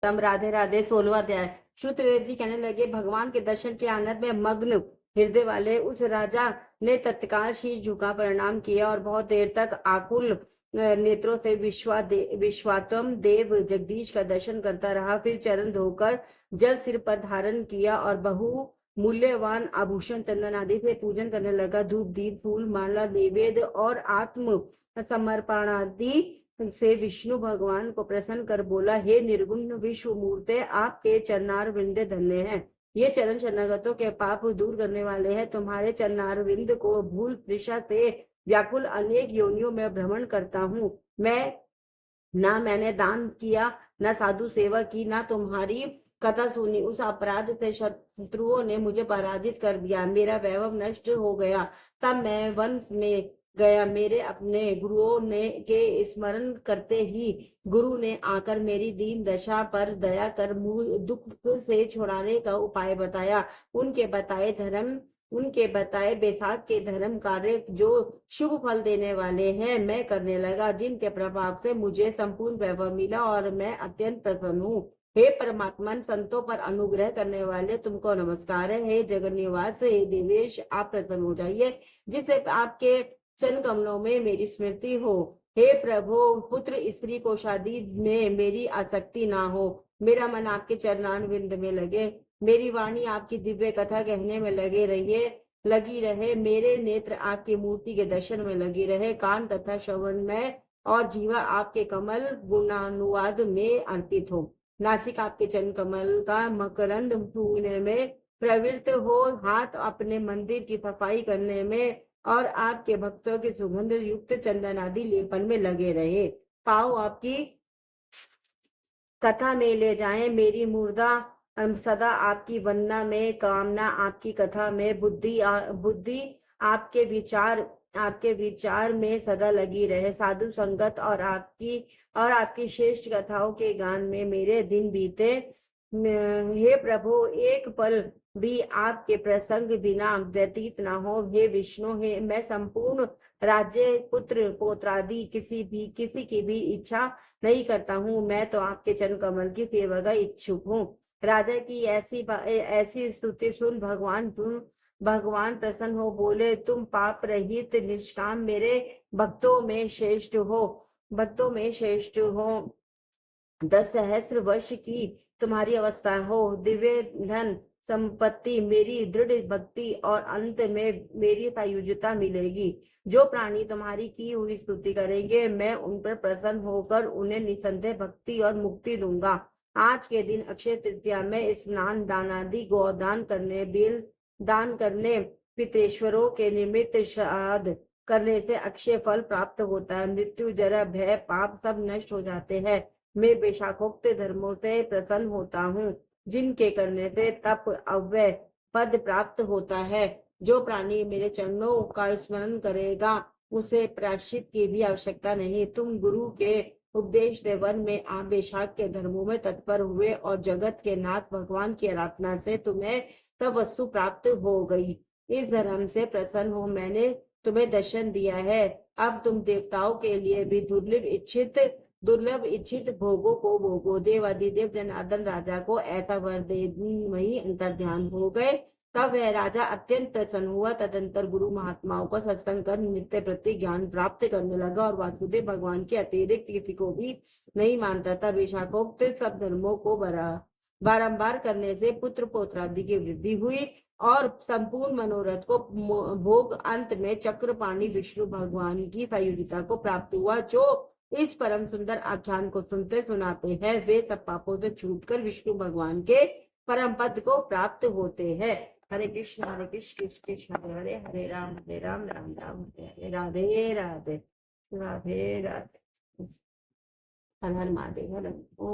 तम राधे राधे। 16वां अध्याय। श्रुतदेव जी कहने लगे, भगवान के दर्शन के आनंद में मग्न हृदय वाले उस राजा ने तत्काल शीश झुका प्रणाम किया और बहुत देर तक आकुल नेत्रों से विश्वात्म देव जगदीश का दर्शन करता रहा। फिर चरण धोकर जल सिर पर धारण किया और बहु मूल्यवान आभूषण चंदन आदि से पूजन करने लगा। धूप दीप फूल माला नैवेद्य और आत्म समर्पण आदि से विष्णु भगवान को प्रसन्न कर बोला, हे निर्गुण विश्व मूर्ते, आपके चरणार विंदे धन्य हैं। ये चरण शरणागतों के पाप दूर करने वाले हैं। तुम्हारे चरणार विंद को भूल तृषा से व्याकुल अनेक योनियों में भ्रमण करता हूँ। मैंने दान किया, न साधु सेवा की, न तुम्हारी कथा सुनी। उस अपराध से शत्रुओं ने मुझे पराजित कर दिया, मेरा वैभव नष्ट हो गया। तब मैं वन में गया। मेरे अपने गुरुओं ने के स्मरण करते ही गुरु ने आकर मेरी दीन दशा पर दया कर मुझे दुख से छुड़ाने का उपाय बताया। उनके बताए बैसाख के धर्म कार्य जो शुभ फल देने वाले हैं मैं करने लगा, जिनके प्रभाव से मुझे संपूर्ण वैभव मिला और मैं अत्यंत प्रसन्न हूँ। हे परमात्मा, संतों पर अनुग्रह करने वाले तुमको नमस्कार है। हे जगन निवास, हे देवेश, आप प्रसन्न हो जाइए, जिससे आपके चरण कमलों में मेरी स्मृति हो। हे प्रभु, पुत्र स्त्री को शादी में मेरी आसक्ति ना हो। मेरा मन आपके चरणारविंद में लगे, मेरी वाणी आपकी दिव्य कथा कहने में लगी रहे, मेरे नेत्र आपकी मूर्ति के दर्शन में लगी रहे, कान तथा श्रवण में और जीवा आपके कमल गुणानुवाद में अर्पित हो। नासिक आपके चरण कमल का मकरंद छूने में प्रवृत्त हो, हाथ अपने मंदिर की सफाई करने में और आपके भक्तों के सुगंध युक्त चंदन आदि लेपन में लगे रहे। पाओ आपकी कथा में ले जाएं मेरी मुर्दा, सदा आपकी वंदना में, कामना आपकी कथा में, बुद्धि आपके विचार में सदा लगी रहे। साधु संगत और आपकी श्रेष्ठ कथाओं के गान में मेरे दिन बीते। हे प्रभु, एक पल भी आपके प्रसंग बिना व्यतीत ना हो। हे विष्णु, हे मैं संपूर्ण राज्य पुत्र पोत्रादि किसी की भी इच्छा नहीं करता हूँ। मैं तो आपके चरण कमल की सेवा का इच्छुक हूँ। राजा की ऐसी स्तुति सुन भगवान प्रसन्न हो बोले, तुम पाप रहित निष्काम मेरे भक्तों में श्रेष्ठ हो। 10 सहस्र वर्ष की तुम्हारी अवस्था हो, दिव्य धन संपत्ति, मेरी दृढ़ भक्ति और अंत में मेरी सायुज्यता मिलेगी। जो प्राणी तुम्हारी की हुई स्तुति करेंगे, मैं उन पर प्रसन्न होकर उन्हें निसंदेह भक्ति और मुक्ति दूंगा। आज के दिन अक्षय तृतीया में स्नान दान आदि गोदान करने, बेल दान करने, पितृेश्वरों के निमित्त श्राद्ध करने से अक्षय फल प्राप्त होता है। मृत्यु जरा भय पाप सब नष्ट हो जाते हैं। मैं बेशाखोक्त धर्मों से प्रसन्न होता हूँ, जिनके करने से तप अव्यय पद प्राप्त होता है। जो प्राणी मेरे चरणों का स्मरण करेगा, उसे प्रायश्चित की भी आवश्यकता नहीं। तुम गुरु के उपदेश से वन में आप बैशाख के धर्मों में तत्पर हुए और जगत के नाथ भगवान की आराधना से तुम्हें सब वस्तु प्राप्त हो गई। इस धर्म से प्रसन्न हो मैंने तुम्हें दर्शन दिया है। अब तुम देवताओं के लिए भी दुर्लभ इच्छित भोगों को भोगो। देवाधिदेव जनार्दन राजा को ऐसा वर दे वही अंतर ध्यान हो गए। तब वह राजा अत्यंत प्रसन्न हुआ। तदंतर गुरु महात्माओं को सत्संग कर नित्य प्रति ज्ञान प्राप्त करने लगा और वासुदेव भगवान के अतिरिक्त किसी को भी नहीं मानता था। विशाखोक्त सब धर्मों को बारंबार करने से पुत्र पौत्रादि की वृद्धि हुई और संपूर्ण मनोरथ को भोग अंत में चक्रपाणी विष्णु भगवान की सायुज्यता को प्राप्त हुआ। जो इस परम सुंदर आख्यान को सुनते सुनाते हैं, वे सब पापों से छूटकर विष्णु भगवान के परम पद को प्राप्त होते हैं। हरे कृष्ण कृष्ण कृष्ण हरे हरे, राम राम राम हरे हरे, राधे राधे राधे राधे। हर हर महादेव।